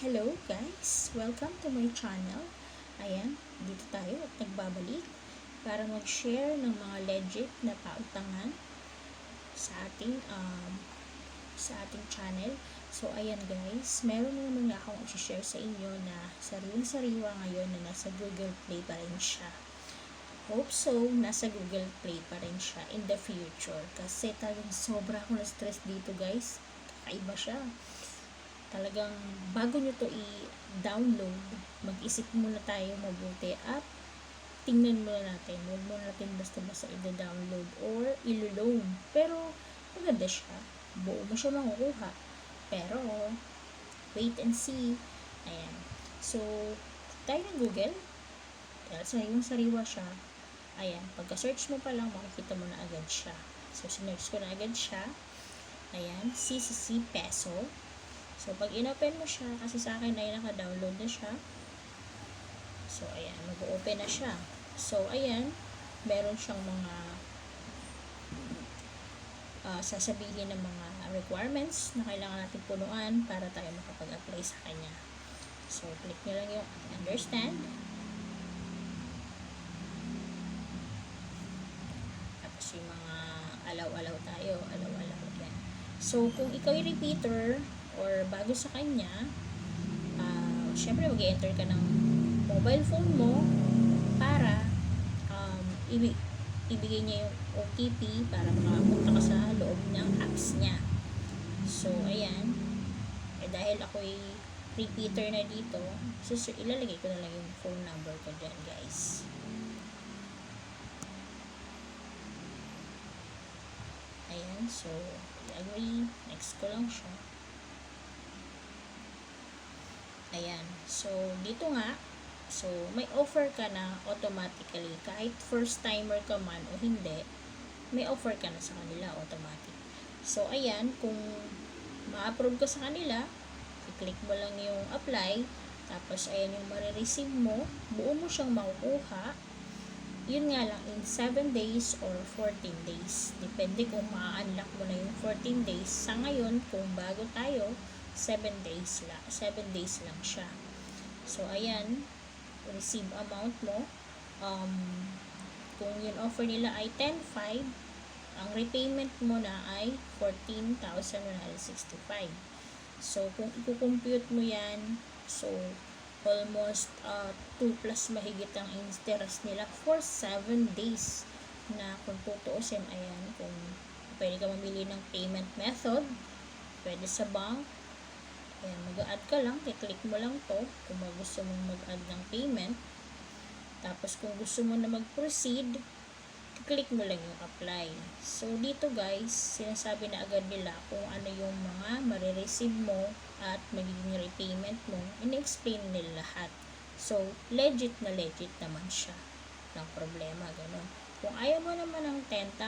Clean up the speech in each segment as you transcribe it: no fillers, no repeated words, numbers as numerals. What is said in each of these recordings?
Hello guys! Welcome to my channel. Ayan, dito tayo at nagbabalik para mag-share ng mga legit na pautangan sa ating channel. So ayan guys, meron na naman akong i-share sa inyo na sariwang-sariwa ngayon na nasa Google Play pa rin siya. Hope so, nasa Google Play pa rin siya in the future. Kasi talagang sobra akong na-stress dito guys. Kakaiba siya. Talagang bago nyo to i-download, mag-isip muna tayo mabuti at tingnan muna natin. Huwag muna natin basta-basta i-download or ilo-load. Pero maganda siya. Buo mo siya makukuha. Pero wait and see. Ayan. So, tayo ng Google. Dahil sa yung sariwa siya. Ayan. Pagka-search mo pa lang, makikita mo na agad siya. So, sinearch ko na agad siya. Ayan. CCC Peso. So, pag in-open mo siya, kasi sa akin ay naka-download na siya. So, ayan, mag-open na siya. So, ayan, meron siyang mga sasabihin ng mga requirements na kailangan natin punuan para tayo makapag-apply sa kanya. So, click nyo lang yung understand. Tapos yung mga allow-allow tayo, allow-allow yan. So, kung ikaw yung repeater, or bago sa kanya, syempre mag-enter ka ng mobile phone mo para ibigay niya yung OTP para makapunta ka sa loob ng apps niya. So, ayan. Dahil ako'y repeater na dito, so ilalagay ko na lang yung phone number ko dyan, guys. Ayan. So, i-agree. Next ko lang siya. Ayan. So, dito nga, so, may offer ka na automatically. Kahit first timer ka man o hindi, may offer ka na sa kanila automatic. So, ayan, kung ma-approve ka sa kanila, i-click mo lang yung apply, tapos, ayan yung marireceive mo, buo mo siyang makukuha. Yun nga lang, in 7 days or 14 days. Depende kung ma-unlock mo na yung 14 days. Sa ngayon, kung bago tayo, 7 days lang siya. So, ayan, receive amount mo. Kung yung offer nila ay 10,500, ang repayment mo na ay 14,165. So, kung i-compute mo yan, so, almost 2 plus mahigit ang interest nila for 7 days na kung tutuusin, ayan, kung pwede ka mamili ng payment method, pwede sa bank. Ayan, mag-add ka lang, i-click mo lang to kung gusto mong mag-add ng payment. Tapos kung gusto mo na mag-proceed, i-click mo lang yung apply. So dito guys, sinasabi na agad nila kung ano yung mga marireceive mo at magiging repayment mo. In-explain nila lahat. So legit na legit naman siya. Walang problema, gano'n. Kung ayaw mo naman ng 10,000,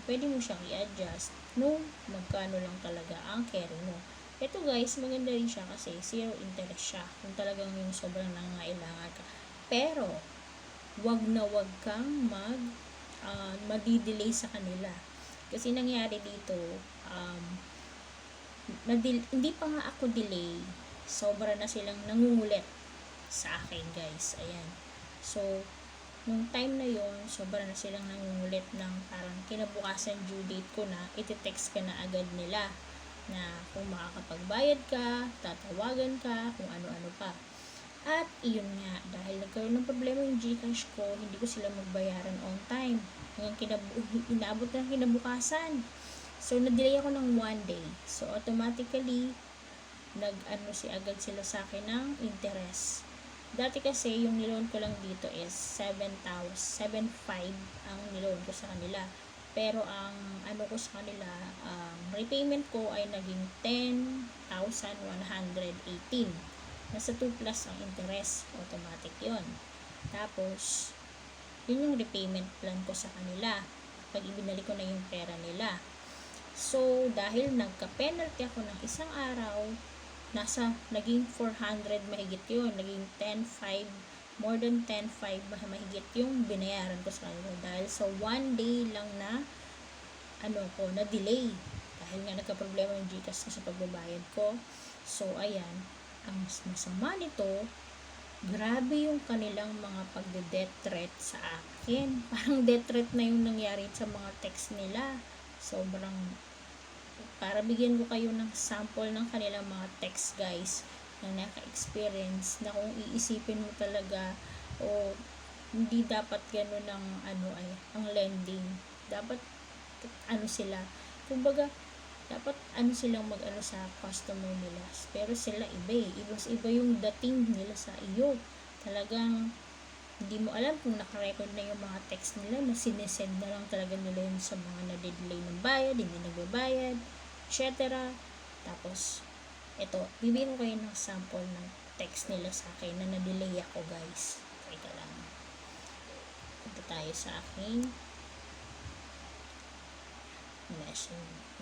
pwede mo siyang i-adjust nung magkano lang talaga ang carry mo. Ito guys, maganda rin siya kasi zero interest siya. Kung talagang yung sobrang nangailangan ka. Pero, wag na wag kang madidelay sa kanila. Kasi nangyari dito, hindi pa nga ako delay. Sobra na silang nangungulit sa akin guys. Ayan. So, nung time na yon, sobra na silang nangungulit ng parang kinabukasan due date ko na, iti-text ka na agad nila na kung makakapagbayad ka, tatawagan ka, kung ano-ano pa. At iyon nga, dahil nagkaroon ng problema yung Gcash ko, hindi ko sila magbayaran on time. Hanggang inaabot na kinabukasan. So, na-delay ako ng 1 day. So, automatically, agad sila sa akin ng interest. Dati kasi, yung niloan ko lang dito is 7,500 ang niloan ko sa kanila. Pero ang ko sa kanila, repayment ko ay naging 10,118. Nasa 2 plus ang interest, automatic yon. Tapos, yun yung repayment plan ko sa kanila pag ibinalik ko na yung pera nila. So, dahil nagka-penalty ako ng isang araw, naging 400 mahigit yun. Naging 10,500, more than 10,500 mahigit yung binayaran ko sa kanila. Dahil sa 1 day lang na na delay. Dahil nga nagka-problema yung Gcash sa pagbabayad ko. So, ayan. ang masama nito, grabe yung kanilang mga pagde-death threat sa akin. Parang death threat na yung nangyari sa mga text nila. Sobrang, para bigyan ko kayo ng sample ng kanilang mga text, guys, na naka-experience, na kung iisipin mo talaga, o hindi dapat gano'n ang ang lending. Dapat sila, kumbaga dapat silang sa customer nila. Pero sila iba eh. Iba yung dating nila sa iyo. Talagang hindi mo alam kung nakarecord na yung mga text nila na sinesend na lang talaga nila yun sa mga na-delay ng bayad, hindi nagbabayad, etc. Tapos, ito, bibigyan ko kayo ng sample ng text nila sa akin na na-delay ako, guys. Teka lang. Punta tayo sa aking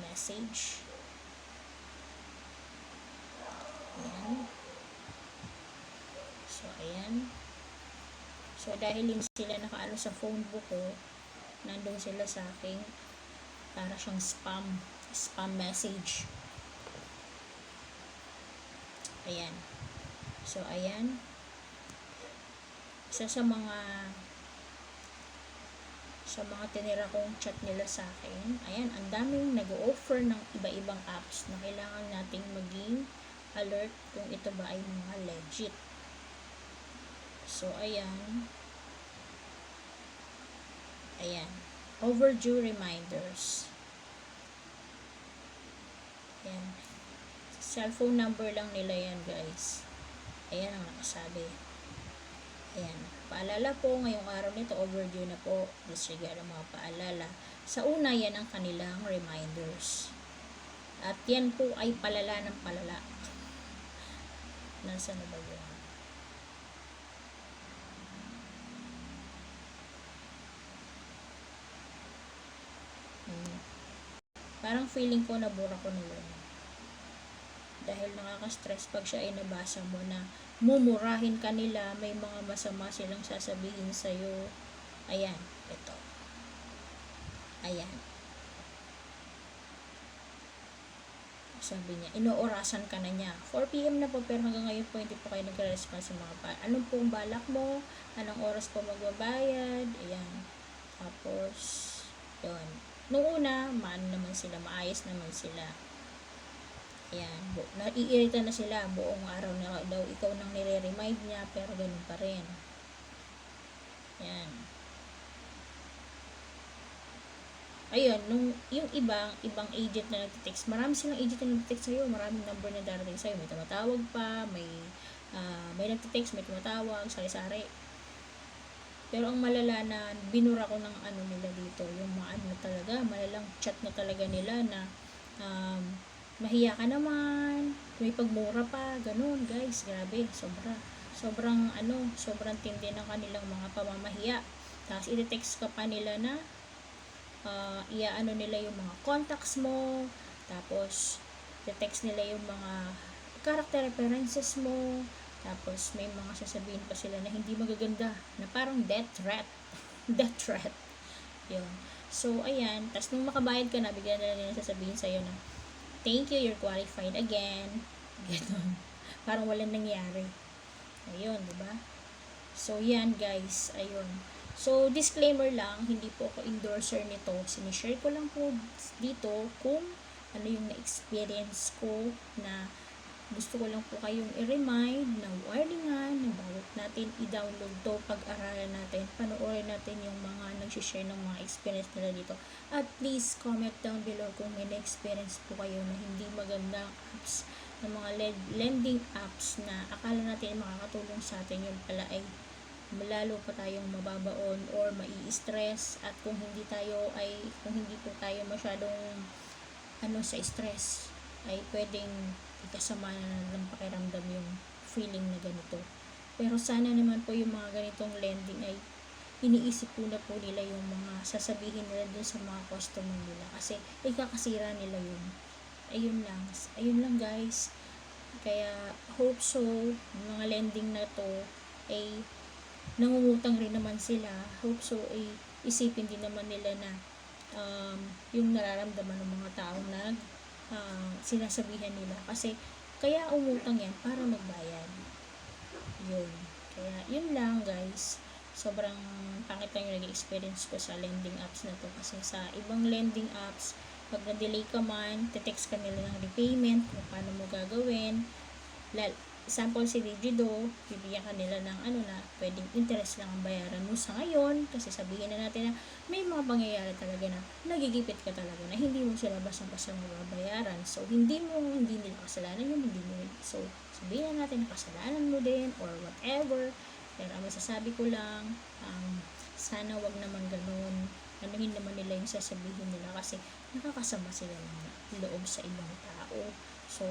message. Ayan. So, ayan. So, dahil hindi sila nakaano sa phone book ko, nandun sila sa aking para siyang spam message. Ayan. So, ayan. Isa sa mga tinira kong chat nila sa akin, ayan, ang daming nag-o-offer ng iba-ibang apps na kailangan nating maging alert kung ito ba ay mga legit. So, ayan. Ayan. Overdue reminders. Ayan. Cellphone number lang nila yan, guys. Ayan ang nakasabi. Ayan. Paalala po, ngayong araw nito, overdue na po. Disregard ang mga paalala. Sa una, yan ang kanilang reminders. At yan po ay palala ng palala. Nasa na ba yun? Parang feeling ko nabura ko na yun. Dahil nakaka-stress pag siya ay nabasa mo na mumurahin ka nila, may mga masama silang sasabihin sa'yo. Ayan, ito. Ayan. Sabi niya, inoorasan ka na niya. 4 PM na po, pero hanggang ngayon po hindi po kayo nagre-response sa mga anong pong balak mo? Anong oras po magbabayad? Ayan. Tapos, yun. Nung una, maayos naman sila. Ayan, naiirita na sila, buong araw na daw ikaw nang nire-remind niya, pero ganun pa rin. Ayan. Ayun, yung ibang agent na nagte-text, marami silang agent na nagte-text sa'yo, maraming number na darating sa'yo, may tumatawag pa, may nagte-text, may tumatawag, sari-sari. Pero ang malala na binura ko ng nila dito, yung mga talaga, malalang chat na talaga nila na mahiya ka naman, may pagmura pa, ganun, guys, grabe, sobrang tindi ng kanilang mga pamamahiya. Tapos i-text ka pa nila na nila yung mga contacts mo, tapos i-text nila yung mga character references mo, tapos may mga sasabihin pa sila na hindi magaganda, na parang death threat. Death threat. Yun. So, ayan. Tapos nung makabayad ka na, bigyan nila sasabihin sa'yo na, thank you, you're qualified again. Ganun. Parang walang nangyari. Ayun, diba? So, yan, guys. Ayun. So, disclaimer lang, hindi po ako endorser nito. Sinishare ko lang po dito kung ano yung na-experience ko, na gusto ko lang po kayong i-remind na warningan na bawat natin i-download to, pag-aralan natin, panoorin natin yung mga nag-share ng mga experience nila dito. At please comment down below kung may na-experience po kayo na hindi magandang apps, ng mga lending apps na akala natin makakatulong sa atin, yung pala ay lalo pa tayong mababaon or mai-stress. At kung hindi po tayo masyadong sa stress, ay pwedeng ikasama na ng pakiramdam yung feeling na ganito. Pero sana naman po yung mga ganitong lending ay iniisip po na po nila yung mga sasabihin nila dun sa mga customer nila, kasi ikakasira nila yun. Ayun lang, guys. Kaya hope so mga lending na to ay nangungutang rin naman sila. Hope so ay isipin din naman nila na yung nararamdaman ng mga taong sinasabihan nila, kasi Kaya umutang yan para magbayad. Yun. Kaya yun lang guys. Sobrang pangit lang yung nag-experience ko sa lending apps na to. Kasi sa ibang lending apps, pag na-delay ka man, te-text ka nila ng repayment kung paano mo gagawin. Sample si Digido, bibigyan ka nila ng na pwedeng interest lang ang bayaran mo sa ngayon, kasi sabihin na natin na may mga pangyayari talaga na nagigipit ka talaga na hindi mo sila basta-basta mababayaran. So hindi nila kasalanan yun, hindi mo, so sabihin na natin na kasalanan mo din or whatever. Pero ang masasabi ko lang, sana wag naman ganun, anuhin naman nila yung sasabihin nila, kasi nakakasama sila ng loob sa ibang tao. So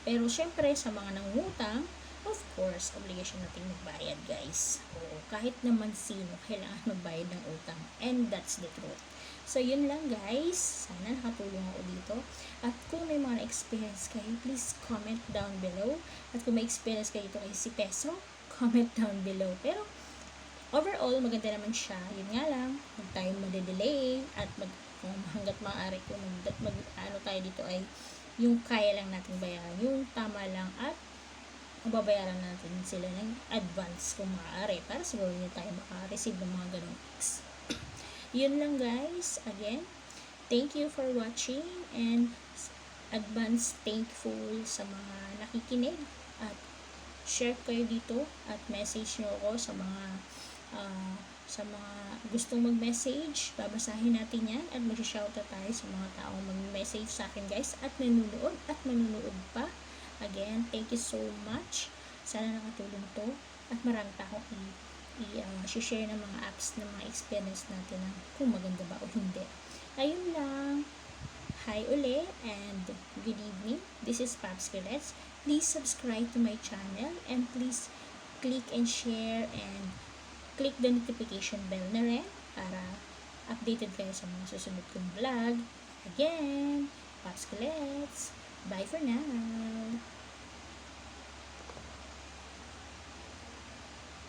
pero syempre, sa mga nangungutang, of course, obligation natin magbayad, guys. O, kahit naman sino, kailangan magbayad ng utang. And that's the truth. So, yun lang, guys. Sana nakatulong ako dito. At kung may mga na-experience kayo, please comment down below. At kung may experience kayo dito kay si Peso, comment down below. Pero, overall, maganda naman siya. Yun nga lang, huwag tayong madedelay. At hanggat maaari ko, tayo dito ay yung kaya lang natin bayaran, yung tama lang, at mababayaran natin sila ng advance kung maaari para siguro niya tayo maka-receive ng mga ganong things. Yun lang guys. Again, thank you for watching and advance thankful sa mga nakikinig, at share kayo dito at message nyo ako sa mga gustong mag-message. Babasahin natin yan at mag-shoutout tayo sa mga taong mag-message sa akin guys, at manunood pa. Again, thank you so much. Sana nakatulong to, at marami pa akong i-share ng mga apps, ng mga experience natin na kung maganda ba o hindi. Ayun lang. Hi uli and good evening. This is Pops Gillets. Please subscribe to my channel and please click and share and click the notification bell na rin para updated kayo sa mga susunod kong vlog. Again, Pops Gillets. Bye for now.